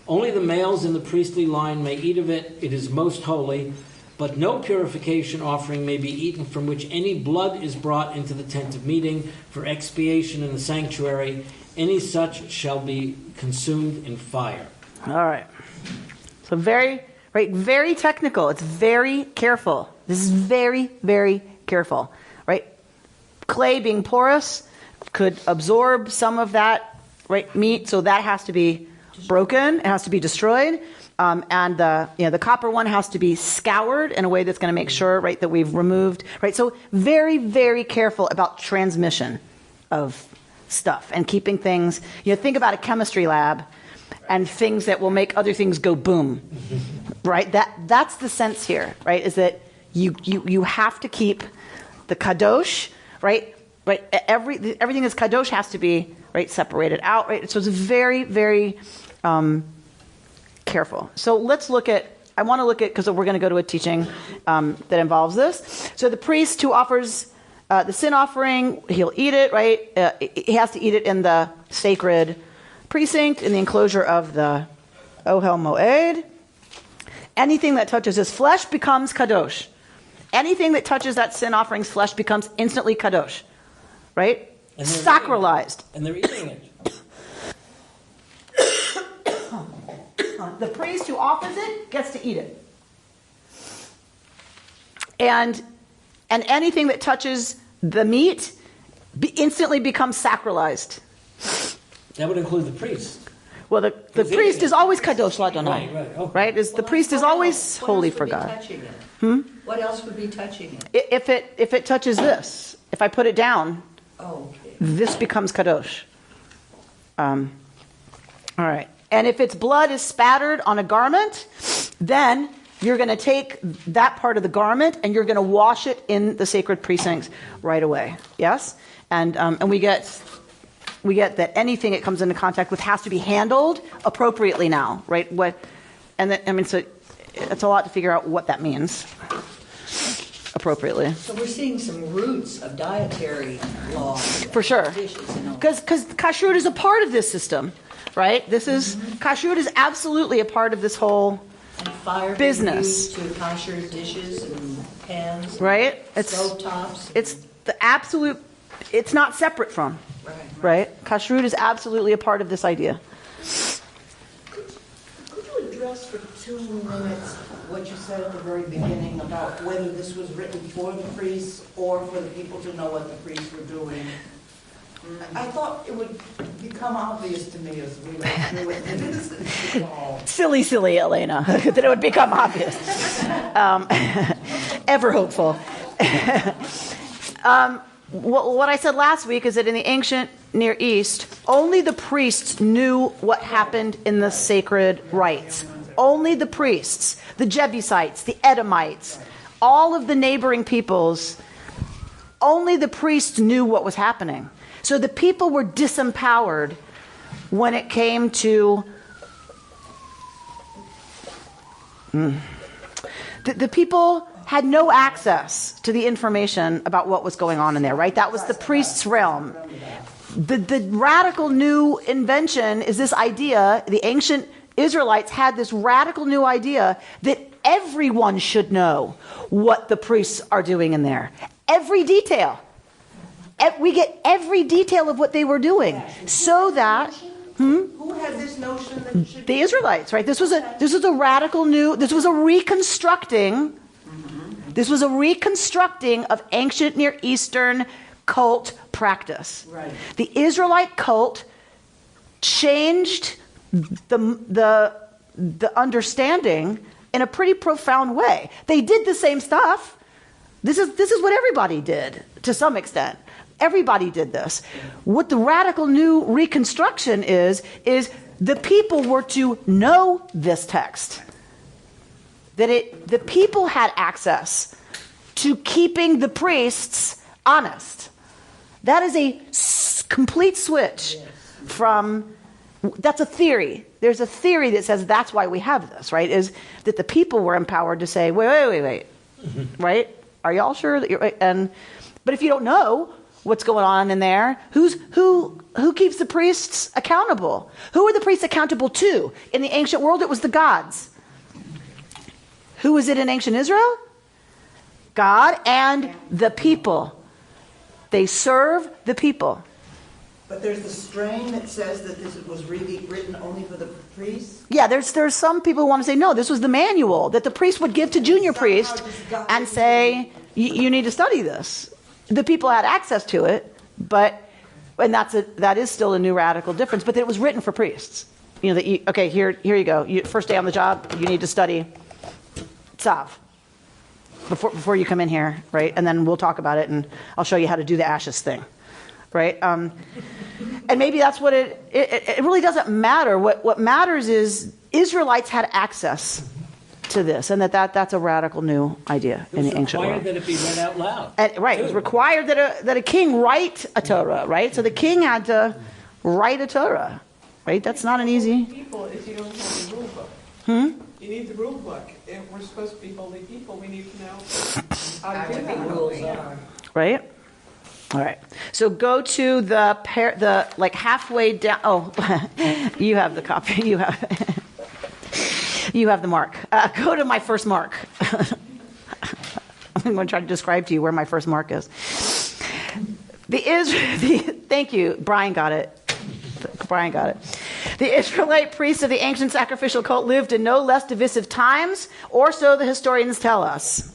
Only the males in the priestly line may eat of it. It is most holy. But no purification offering may be eaten from which any blood is brought into the tent of meeting for expiation in the sanctuary. Any such shall be consumed in fire. All right. So very technical. It's very careful. This is very, very careful, right? Clay being porous could absorb some of that, right, meat, so that has to be broken. It has to be destroyed. And the copper one has to be scoured in a way that's going to make sure, right, that we've removed, right? So very, very careful about transmission of stuff and keeping things. Think about a chemistry lab and things that will make other things go boom, right? That's the sense here, right? Is that you have to keep the kadosh, right? Right. Everything that's kadosh has to be, right, separated out, right? So it's very, very careful. So I want to look at, because we're going to go to a teaching that involves this. So the priest who offers the sin offering, he'll eat it, right? He has to eat it in the sacred precinct, in the enclosure of the Ohel Moed. Anything that touches his flesh becomes kadosh. Anything that touches that sin offering's flesh becomes instantly kadosh, right? And sacralized. And they're eating it. The priest who offers it gets to eat it. And anything that touches the meat instantly becomes sacralized. That would include the priest. Well, the priest is always kadosh ladonai, Right. Oh. right? The priest is always holy for God. What else would be touching it? If it touches this, if I put it down, Okay. this becomes kadosh. All right. And if its blood is spattered on a garment, then you're going to take that part of the garment and you're going to wash it in the sacred precincts right away. Yes? And we get that anything it comes into contact with has to be handled appropriately now, right? So it's a lot to figure out what that means appropriately. So we're seeing some roots of dietary law. For sure. Because kashrut is a part of this system, right? Kashrut is absolutely a part of this whole fire business. To kosher dishes and pans, right? stove tops. It's the absolute. It's not separate from. Right? Kashrut is absolutely a part of this idea. Could you address for 2 minutes what you said at the very beginning about whether this was written for the priests or for the people to know what the priests were doing? I thought it would become obvious to me as we went through it. Silly Elena, that it would become obvious. Ever hopeful. What I said last week is that in the ancient Near East, only the priests knew what happened in the sacred rites. Only the priests, the Jebusites, the Edomites, all of the neighboring peoples, only the priests knew what was happening. So the people were disempowered when it came to the people had no access to the information about what was going on in there, right? That was the priest's realm. The radical new invention is this idea, the ancient Israelites had this radical new idea that everyone should know what the priests are doing in there. Every detail. We get every detail of what they were doing. So that... Who had this notion that should the Israelites, right? This was a radical new... This was a reconstructing... This was a reconstructing of ancient Near Eastern cult practice. Right. The Israelite cult changed the understanding in a pretty profound way. They did the same stuff. This is what everybody did to some extent. Everybody did this. What the radical new reconstruction is the people were to know this text. The people had access to keeping the priests honest That is a complete switch from, that's a theory. There's a theory that says that's why we have this, right? Is that the people were empowered to say, wait, right? Are y'all sure that you're right? But if you don't know what's going on in there, who keeps the priests accountable? Who are the priests accountable to? In the ancient world, it was the gods. Who was it in ancient Israel? God and the people. They serve the people. But there's the strain that says that this was really written only for the priests? Yeah, there's some people who want to say, no, this was the manual that the priest would give to junior priest and say, you need to study this. The people had access to it, and that is still a new radical difference, but it was written for priests. You know, okay, here you go. First day on the job, you need to study Tzav before you come in here, right? And then we'll talk about it, and I'll show you how to do the ashes thing. Right? And maybe that's what it really doesn't matter. What matters is Israelites had access to this, and that's a radical new idea in the ancient world. It was required that it be read out loud. Right. It was required that a king write a Torah, right? So the king had to write a Torah, right? That's not an easy... People, if you don't have the rule book. You need the rule book. If we're supposed to be holy people, we need to know how to do that. rules are. Right? All right. So go to the like halfway down. Oh, you have the copy. You have the mark. Go to my first mark. I'm going to try to describe to you where my first mark is. Thank you. Brian got it. The Israelite priests of the ancient sacrificial cult lived in no less divisive times, or so the historians tell us.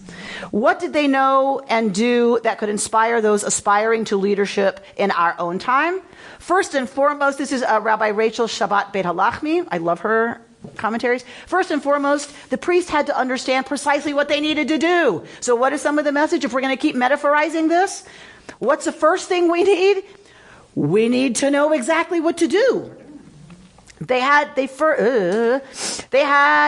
What did they know and do that could inspire those aspiring to leadership in our own time? First and foremost, this is Rabbi Rachel Shabbat Beit Halachmi. I love her commentaries. First and foremost, the priest had to understand precisely what they needed to do. So what is some of the message? If we're going to keep metaphorizing this, what's the first thing we need? We need to know exactly what to do. They had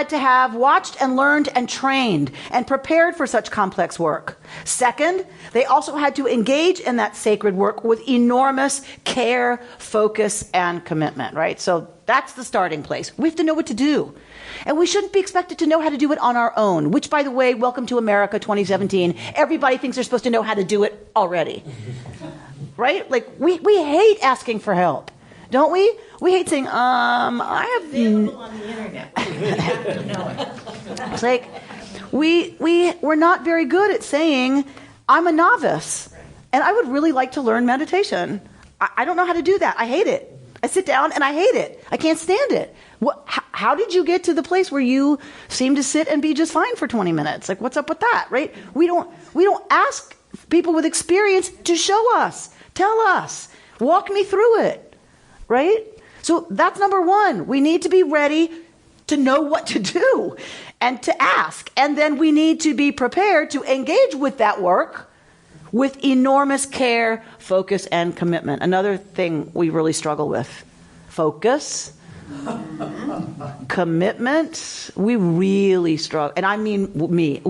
to have watched and learned and trained and prepared for such complex work. Second, they also had to engage in that sacred work with enormous care, focus, and commitment, right? So that's the starting place. We have to know what to do. And we shouldn't be expected to know how to do it on our own, which, by the way, welcome to America 2017. Everybody thinks they're supposed to know how to do it already. Right? Like, we hate asking for help, don't we? We hate saying, I have... Available on the internet. You have to know it. It's like, we're not very good at saying, I'm a novice, and I would really like to learn meditation. I don't know how to do that. I hate it. I sit down and I hate it. I can't stand it. How did you get to the place where you seem to sit and be just fine for 20 minutes? Like, what's up with that, right? We don't ask people with experience to show us, tell us, walk me through it, right? So that's number one. We need to be ready to know what to do and to ask. And then we need to be prepared to engage with that work with enormous care, focus, and commitment. Another thing we really struggle with. Focus, commitment. We really struggle. And I mean we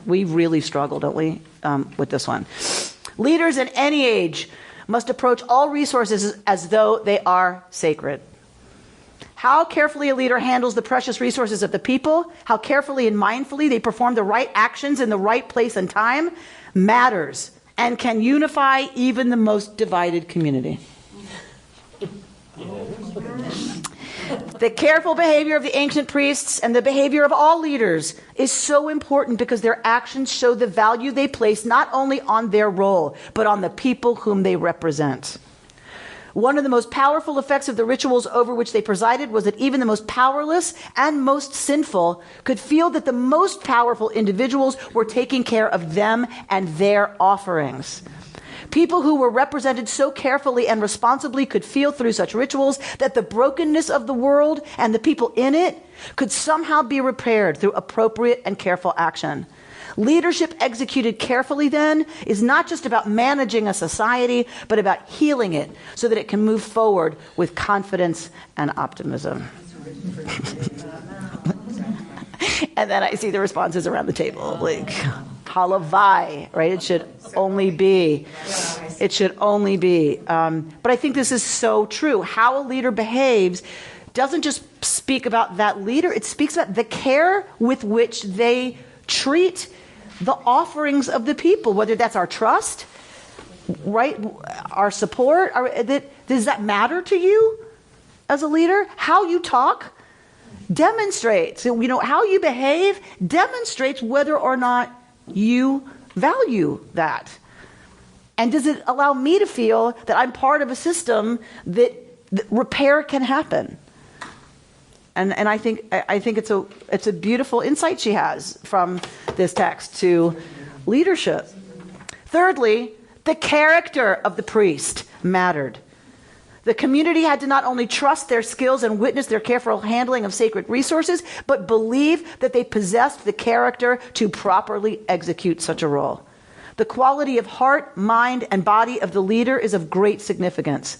really struggle, don't we, with this one. Leaders in any age must approach all resources as though they are sacred. How carefully a leader handles the precious resources of the people, how carefully and mindfully they perform the right actions in the right place and time, matters and can unify even the most divided community. The careful behavior of the ancient priests and the behavior of all leaders is so important because their actions show the value they place not only on their role, but on the people whom they represent. One of the most powerful effects of the rituals over which they presided was that even the most powerless and most sinful could feel that the most powerful individuals were taking care of them and their offerings. People who were represented so carefully and responsibly could feel through such rituals that the brokenness of the world and the people in it could somehow be repaired through appropriate and careful action. Leadership executed carefully, then, is not just about managing a society, but about healing it so that it can move forward with confidence and optimism. And then I see the responses around the table, like, halavai, right? It should only be. It should only be. But I think this is so true. How a leader behaves doesn't just speak about that leader. It speaks about the care with which they treat the offerings of the people, whether that's our trust, right? Our support. Does that matter to you as a leader? How you talk demonstrates, how you behave demonstrates whether or not you value that. And does it allow me to feel that I'm part of a system that repair can happen? And I think it's a beautiful insight she has from this text to leadership. Thirdly, the character of the priest mattered. The community had to not only trust their skills and witness their careful handling of sacred resources, but believe that they possessed the character to properly execute such a role. The quality of heart, mind, and body of the leader is of great significance.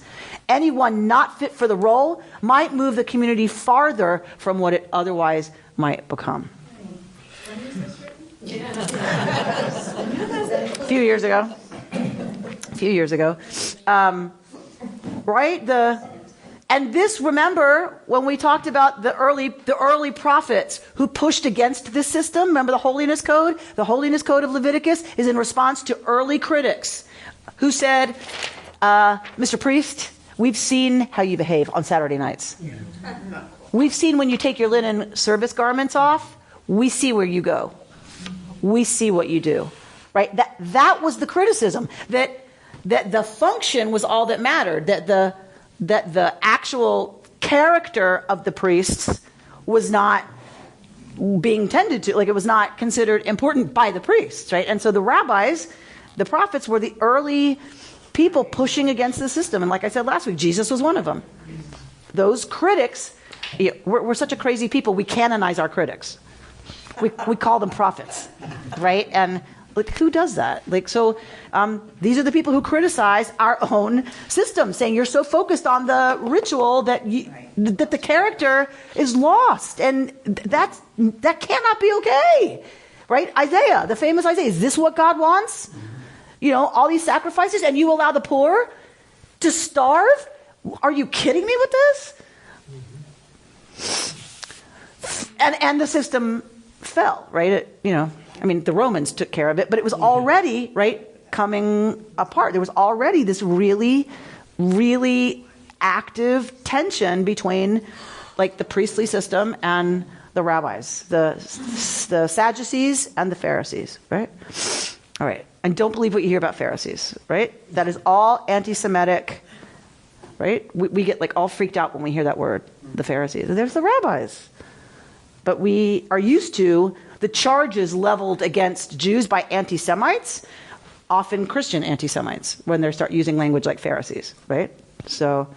Anyone not fit for the role might move the community farther from what it otherwise might become. A few years ago. Right? And this, remember, when we talked about the early prophets who pushed against this system, remember the Holiness Code? The Holiness Code of Leviticus is in response to early critics who said, Mr. Priest, we've seen how you behave on Saturday nights. We've seen when you take your linen service garments off, we see where you go. We see what you do. Right? That was the criticism, that the function was all that mattered, that the actual character of the priests was not being tended to, like it was not considered important by the priests, right? And so the rabbis, the prophets, were the early people pushing against the system. And like I said last week, Jesus was one of them. Those critics, we're such a crazy people, we canonize our critics. We call them prophets, right? And who does that? These are the people who criticize our own system, saying you're so focused on the ritual that the character is lost, and that cannot be okay, right? Isaiah, the famous Isaiah, is this what God wants? All these sacrifices, and you allow the poor to starve? Are you kidding me with this? And the system fell, right? The Romans took care of it, but it was already, right, coming apart. There was already this really, really active tension between, like, the priestly system and the rabbis, the Sadducees and the Pharisees, right? All right. And don't believe what you hear about Pharisees, right? That is all anti-Semitic, right? We get, all freaked out when we hear that word, the Pharisees. There's the rabbis. But we are used to the charges leveled against Jews by anti-Semites, often Christian anti-Semites, when they start using language like Pharisees, right? So,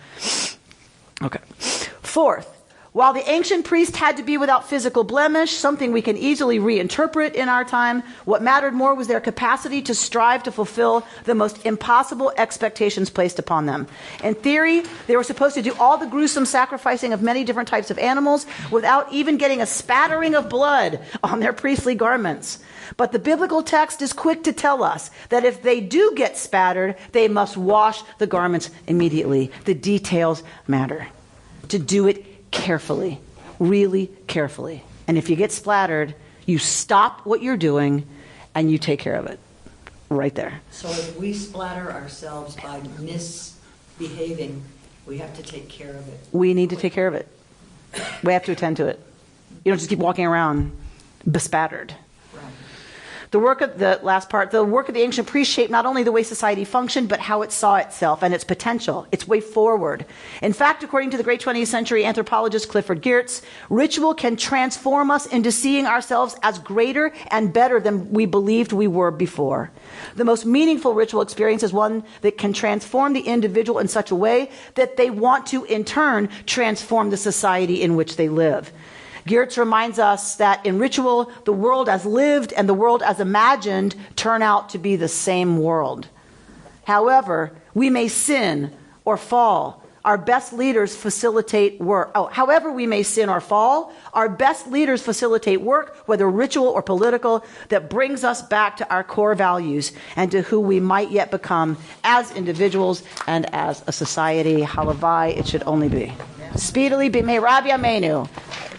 okay. Fourth, while the ancient priest had to be without physical blemish, something we can easily reinterpret in our time, what mattered more was their capacity to strive to fulfill the most impossible expectations placed upon them. In theory, they were supposed to do all the gruesome sacrificing of many different types of animals without even getting a spattering of blood on their priestly garments. But the biblical text is quick to tell us that if they do get spattered, they must wash the garments immediately. The details matter. To do it carefully, really carefully. And if you get splattered, you stop what you're doing and you take care of it right there. So if we splatter ourselves by misbehaving, we have to take care of it. We need to take care of it. We have to attend to it. You don't just keep walking around bespattered. The work of the ancient priest shaped not only the way society functioned, but how it saw itself and its potential, its way forward. In fact, according to the great 20th century anthropologist Clifford Geertz, ritual can transform us into seeing ourselves as greater and better than we believed we were before. The most meaningful ritual experience is one that can transform the individual in such a way that they want to, in turn, transform the society in which they live. Geertz reminds us that in ritual, the world as lived and the world as imagined turn out to be the same world. However, we may sin or fall. our best leaders facilitate work. However we may sin or fall, our best leaders facilitate work, whether ritual or political, that brings us back to our core values and to who we might yet become as individuals and as a society. Halavai, it should only be. Speedily, b'meirav yameinu,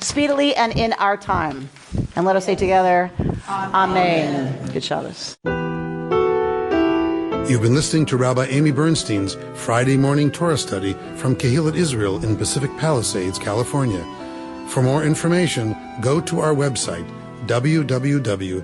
speedily and in our time. And let us say together, Amen. Good Shabbos. You've been listening to Rabbi Amy Bernstein's Friday morning Torah study from Kehillat Israel in Pacific Palisades, California. For more information, go to our website, www.ourki.org.